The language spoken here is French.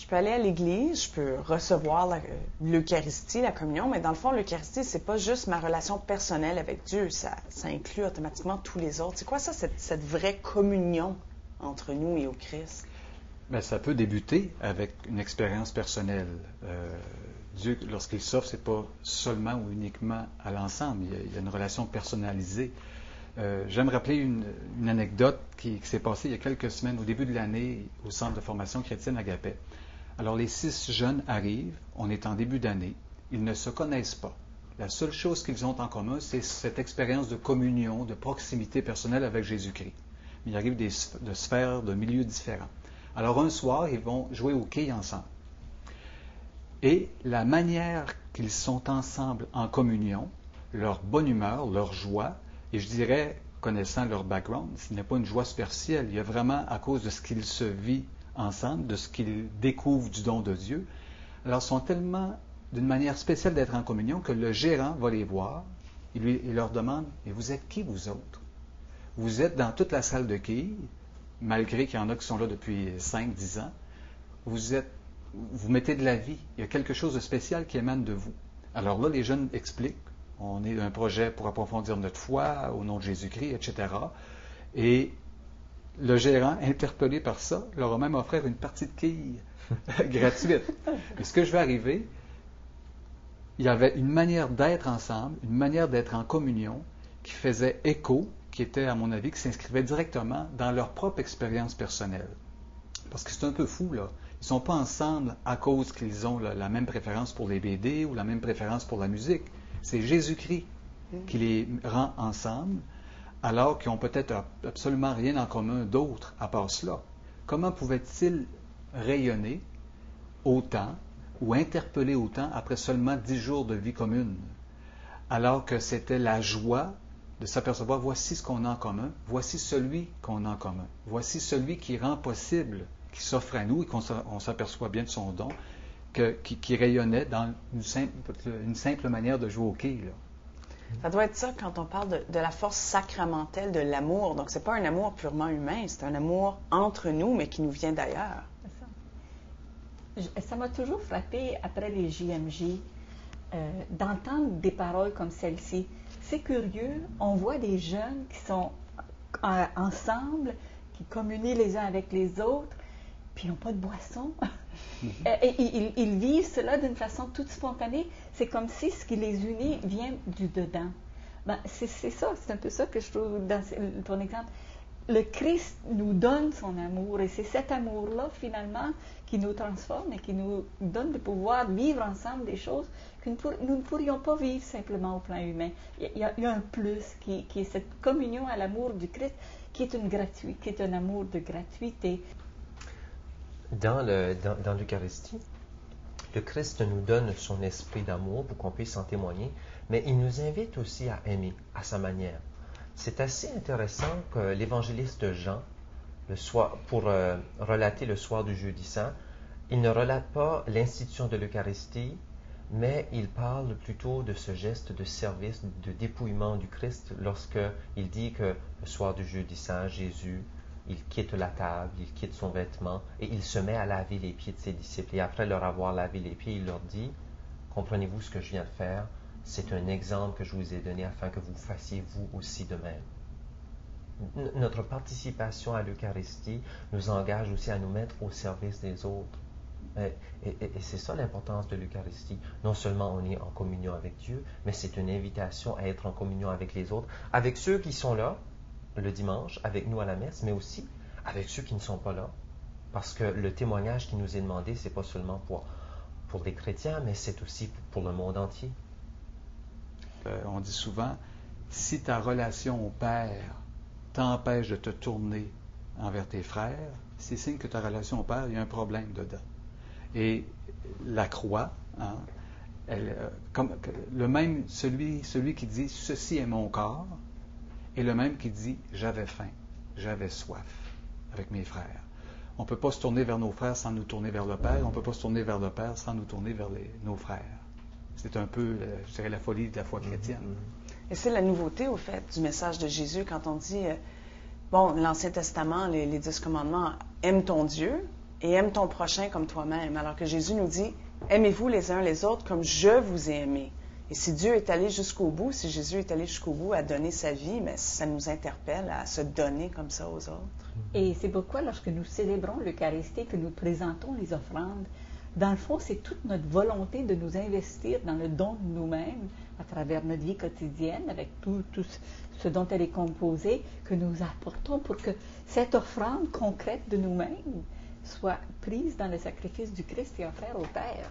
Je peux aller à l'église, je peux recevoir l'Eucharistie, la communion, mais dans le fond, l'Eucharistie, c'est pas juste ma relation personnelle avec Dieu, ça inclut automatiquement tous les autres. C'est quoi ça, cette vraie communion entre nous et au Christ? Bien, ça peut débuter avec une expérience personnelle. Dieu, lorsqu'il s'offre, c'est pas seulement ou uniquement à l'ensemble, il y a une relation personnalisée. J'aime rappeler une anecdote qui s'est passée il y a quelques semaines, au début de l'année, au Centre de formation chrétienne Agapet. Alors, les 6 jeunes arrivent, on est en début d'année, ils ne se connaissent pas. La seule chose qu'ils ont en commun, c'est cette expérience de communion, de proximité personnelle avec Jésus-Christ. Mais ils arrivent de sphères, de milieux différents. Alors, un soir, ils vont jouer au quilles ensemble. Et la manière qu'ils sont ensemble en communion, leur bonne humeur, leur joie, et je dirais, connaissant leur background, ce n'est pas une joie superficielle, il y a vraiment, à cause de ce qu'ils se vivent ensemble, de ce qu'ils découvrent du don de Dieu, alors ils sont tellement, d'une manière spéciale d'être en communion, que le gérant va les voir, il leur demande, « Mais vous êtes qui, vous autres? Vous êtes dans toute la salle de quilles, malgré qu'il y en a qui sont là depuis 5-10 ans, vous mettez de la vie, il y a quelque chose de spécial qui émane de vous. » Alors là, les jeunes expliquent, on est un projet pour approfondir notre foi au nom de Jésus-Christ, etc. Et le gérant, interpellé par ça, leur a même offert une partie de quilles gratuite. Et ce que je vais arriver, il y avait une manière d'être ensemble, une manière d'être en communion qui faisait écho, qui était, à mon avis, qui s'inscrivait directement dans leur propre expérience personnelle. Parce que c'est un peu fou, là. Ils ne sont pas ensemble à cause qu'ils ont la même préférence pour les BD ou la même préférence pour la musique. C'est Jésus-Christ qui les rend ensemble, alors qu'ils n'ont peut-être absolument rien en commun d'autre à part cela. Comment pouvaient-ils rayonner autant ou interpeller autant après seulement 10 jours de vie commune, alors que c'était la joie de s'apercevoir, voici ce qu'on a en commun, voici celui qu'on a en commun, voici celui qui rend possible, qui s'offre à nous et qu'on s'aperçoit bien de son don, qui rayonnait dans une simple manière de jouer au quai, là. Ça doit être ça quand on parle de la force sacramentelle de l'amour. Donc, c'est pas un amour purement humain, c'est un amour entre nous, mais qui nous vient d'ailleurs. Ça m'a toujours frappé après les JMJ d'entendre des paroles comme celle-ci. C'est curieux, on voit des jeunes qui sont ensemble, qui communient les uns avec les autres, puis ils n'ont pas de boisson. Et ils vivent cela d'une façon toute spontanée. C'est comme si ce qui les unit vient du dedans. Ben, c'est ça, c'est un peu ça que je trouve dans ton exemple. Le Christ nous donne son amour et c'est cet amour-là, finalement, qui nous transforme et qui nous donne de pouvoir vivre ensemble des choses que nous ne pourrions pas vivre simplement au plan humain. Il y a un plus qui est cette communion à l'amour du Christ qui est qui est un amour de gratuité. Dans l'Eucharistie, le Christ nous donne son esprit d'amour pour qu'on puisse en témoigner, mais il nous invite aussi à aimer à sa manière. C'est assez intéressant que l'évangéliste Jean, pour relater le soir du jeudi saint, il ne relate pas l'institution de l'Eucharistie, mais il parle plutôt de ce geste de service, de dépouillement du Christ lorsqu'il dit que le soir du jeudi saint, Jésus, il quitte la table, il quitte son vêtement et il se met à laver les pieds de ses disciples. Et après leur avoir lavé les pieds, il leur dit, comprenez-vous ce que je viens de faire? C'est un exemple que je vous ai donné afin que vous fassiez vous aussi de même. Notre participation à l'Eucharistie nous engage aussi à nous mettre au service des autres. Et c'est ça l'importance de l'Eucharistie. Non seulement on est en communion avec Dieu, mais c'est une invitation à être en communion avec les autres, avec ceux qui sont là le dimanche, avec nous à la messe, mais aussi avec ceux qui ne sont pas là. Parce que le témoignage qui nous est demandé, ce n'est pas seulement pour les chrétiens, mais c'est aussi pour le monde entier. On dit souvent, si ta relation au Père t'empêche de te tourner envers tes frères, c'est signe que ta relation au Père, il y a un problème dedans. Et la croix, hein, celui qui dit « ceci est mon corps », et le même qui dit « j'avais faim, j'avais soif » avec mes frères. On ne peut pas se tourner vers nos frères sans nous tourner vers le Père. On ne peut pas se tourner vers le Père sans nous tourner vers nos frères. C'est un peu, je dirais, la folie de la foi chrétienne. Et c'est la nouveauté, au fait, du message de Jésus quand on dit, l'Ancien Testament, les 10 commandements, aime ton Dieu. et aime ton prochain comme toi-même. Alors que Jésus nous dit, aimez-vous les uns les autres comme je vous ai aimé. Et si Dieu est allé jusqu'au bout, si Jésus est allé jusqu'au bout à donner sa vie, mais ça nous interpelle à se donner comme ça aux autres. Et c'est pourquoi lorsque nous célébrons l'Eucharistie, que nous présentons les offrandes, dans le fond, c'est toute notre volonté de nous investir dans le don de nous-mêmes à travers notre vie quotidienne, avec tout ce dont elle est composée, que nous apportons pour que cette offrande concrète de nous-mêmes soit prise dans le sacrifice du Christ et offerte au Père.